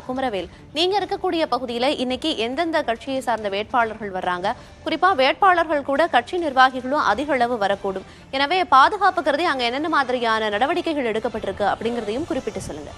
குமரவேல், நீங்க இருக்கக்கூடிய பகுதியில இன்னைக்கு எந்தெந்த கட்சியை சார்ந்த வேட்பாளர்கள் வர்றாங்க? குறிப்பா வேட்பாளர்கள் கூட கட்சி நிர்வாகிகளும் அதிக அளவு வரக்கூடும். எனவே பாதுகாப்பு கருதி அங்க என்னென்ன மாதிரியான நடவடிக்கைகள் எடுக்கப்பட்டிருக்கு அப்படிங்கறதையும் குறிப்பிட்டு சொல்லுங்க.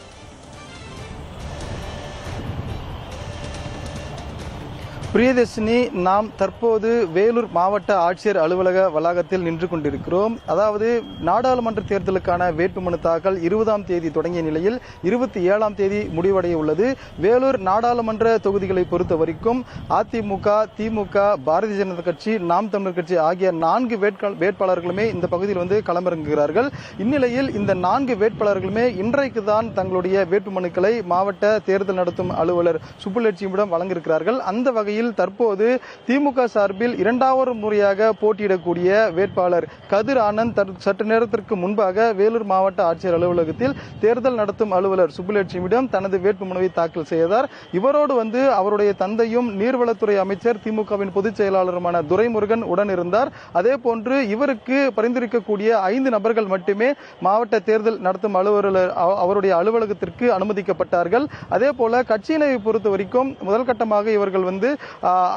பிரியதர்ஷினி, நாம் தற்போது வேலூர் மாவட்ட ஆட்சியர் அலுவலக வளாகத்தில் நின்று கொண்டிருக்கிறோம். அதாவது நாடாளுமன்ற தேர்தலுக்கான வேட்புமனு தாக்கல் 20ஆம் தேதி தொடங்கிய நிலையில் 27ஆம் தேதி முடிவடைய உள்ளது. வேலூர் நாடாளுமன்ற தொகுதிகளை பொறுத்த வரைக்கும் அதிமுக, திமுக, பாரதிய ஜனதா கட்சி, நாம் தமிழர் கட்சி ஆகிய 4 வேட்பாளர்களுமே இந்த பகுதியில் களமிறங்குகிறார்கள். இந்நிலையில் இந்த 4 வேட்பாளர்களுமே இன்றைக்கு தான் தங்களுடைய வேட்புமனுக்களை மாவட்ட தேர்தல் நடத்தும் அலுவலர் சுப்புலட்சுமியிடம் வழங்கியிருக்கிறார்கள். அந்த வகையில் தற்போது திமுக சார்பில் 2வது முறையாக போட்டியிடக்கூடிய வேட்பாளர் கதிர் ஆனந்த் சற்று நேரத்திற்கு முன்பாக வேலூர் மாவட்ட ஆட்சியர் அலுவலகத்தில் தேர்தல் நடத்தும் அலுவலர் சுப்புலட்சுமியிடம் தனது வேட்புமனுவை தாக்கல் செய்தார். இவரோடு அவருடைய தந்தையும் நீர்வளத்துறை அமைச்சர் திமுகவின் பொதுச் செயலாளருமான துரைமுருகன் உடன் இருந்தார். அதே போன்று இவருக்கு பரிந்துரைக்கக்கூடிய 5 நபர்கள் மட்டுமே மாவட்ட தேர்தல் நடத்தும் அலுவலர் அவருடைய அலுவலகத்திற்கு அனுமதிக்கப்பட்டார்கள். அதே போல கட்சியினை பொறுத்த வரைக்கும் முதல் கட்டமாக இவர்கள்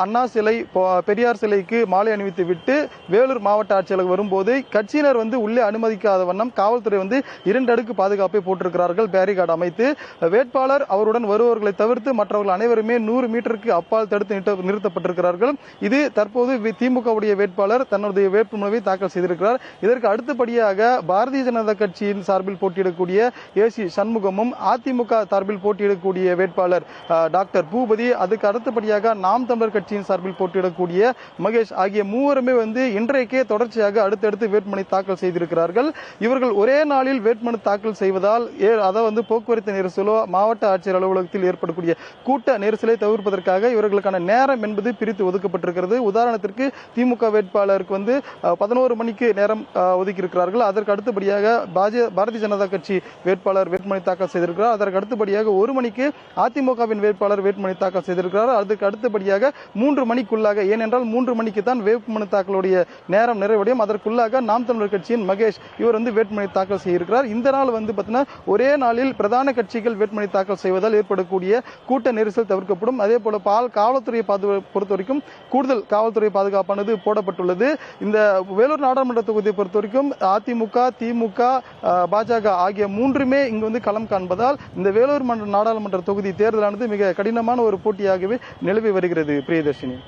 அண்ணா சிலை, பெரியார் சிலைக்கு மாலை அணிவித்து விட்டு வேலூர் மாவட்ட ஆட்சியர் வரும்போது கட்சியினர் உள்ளே அனுமதிக்காத வண்ணம் காவல்துறை 2 அடுக்கு பாதுகாப்பை போட்டிருக்கிறார்கள், பேரிகார்டு அமைத்து. வேட்பாளர் அவருடன் வருபவர்களை தவிர்த்து மற்றவர்கள் அனைவருமே 100 மீட்டருக்கு அப்பால் தடுத்து நிறுத்தப்பட்டிருக்கிறார்கள். இது தற்போது திமுகவுடைய வேட்பாளர் தன்னுடைய வேட்புமனுவை தாக்கல் செய்திருக்கிறார். இதற்கு அடுத்தபடியாக பாரதிய ஜனதா கட்சியின் சார்பில் போட்டியிடக்கூடிய ஏசி சண்முகமும், அதிமுக சார்பில் போட்டியிடக்கூடிய வேட்பாளர் டாக்டர் பூபதி, அதுக்கு அடுத்தபடியாக நாம் தமிழர் கட்சியின் சார்பில் போட்டியிடக்கூடிய மகேஷ் ஆகிய மூவருமே இன்றைக்கே தொடர்ச்சியாக அடுத்தடுத்து வேட்புமனு தாக்கல் செய்திருக்கிறார்கள். இவர்கள் ஒரே நாளில் வேட்புமனு தாக்கல் செய்வதால் போக்குவரத்து நெரிசலோ மாவட்ட ஆட்சியர் அலுவலகத்தில் ஏற்படக்கூடிய கூட்ட நெரிசலை தவிர்ப்பதற்காக இவர்களுக்கான நேரம் என்பது பிரித்து ஒதுக்கப்பட்டிருக்கிறது. உதாரணத்திற்கு திமுக வேட்பாளருக்கு 11 மணிக்கு நேரம் ஒதுக்கியிருக்கிறார்கள். அதற்கு அடுத்தபடியாக பாரதிய ஜனதா கட்சி வேட்பாளர் வேட்புமனு தாக்கல் செய்திருக்கிறார். அதற்கு அடுத்தபடியாக 1 மணிக்கு அதிமுகவின் வேட்பாளர் வேட்புமனு தாக்கல் செய்திருக்கிறார். அதுக்கு அடுத்தபடியாக 3 மணிக்குள்ளாக, ஏனென்றால் 3 மணிக்கு தான் வேட்புமனு தாக்கலுடைய நேரம் நிறைவடையும், அதற்குள்ளாக நாம் தமிழர் கட்சியின் மகேஷ் இவர் வேட்புமனு தாக்கல் செய்திருக்கிறார். இந்த நாள் ஒரே நாளில் பிரதான கட்சிகள் வேட்புமனு தாக்கல் செய்வதால் ஏற்படக்கூடிய கூட்ட நெரிசல் தவிர்க்கப்படும். அதே போல காவல்துறையை பொறுத்த வரைக்கும் கூடுதல் காவல்துறை பாதுகாப்பானது போடப்பட்டுள்ளது. இந்த வேலூர் நாடாளுமன்ற தொகுதியை பொறுத்த வரைக்கும் அதிமுக, திமுக, பாஜக ஆகிய 3மே இங்கு களம் காண்பதால் இந்த வேலூர் நாடாளுமன்ற தொகுதி தேர்தலானது மிக கடினமான ஒரு போட்டியாகவே நிலவி வருகிறது. பிரியதர்ஷினி.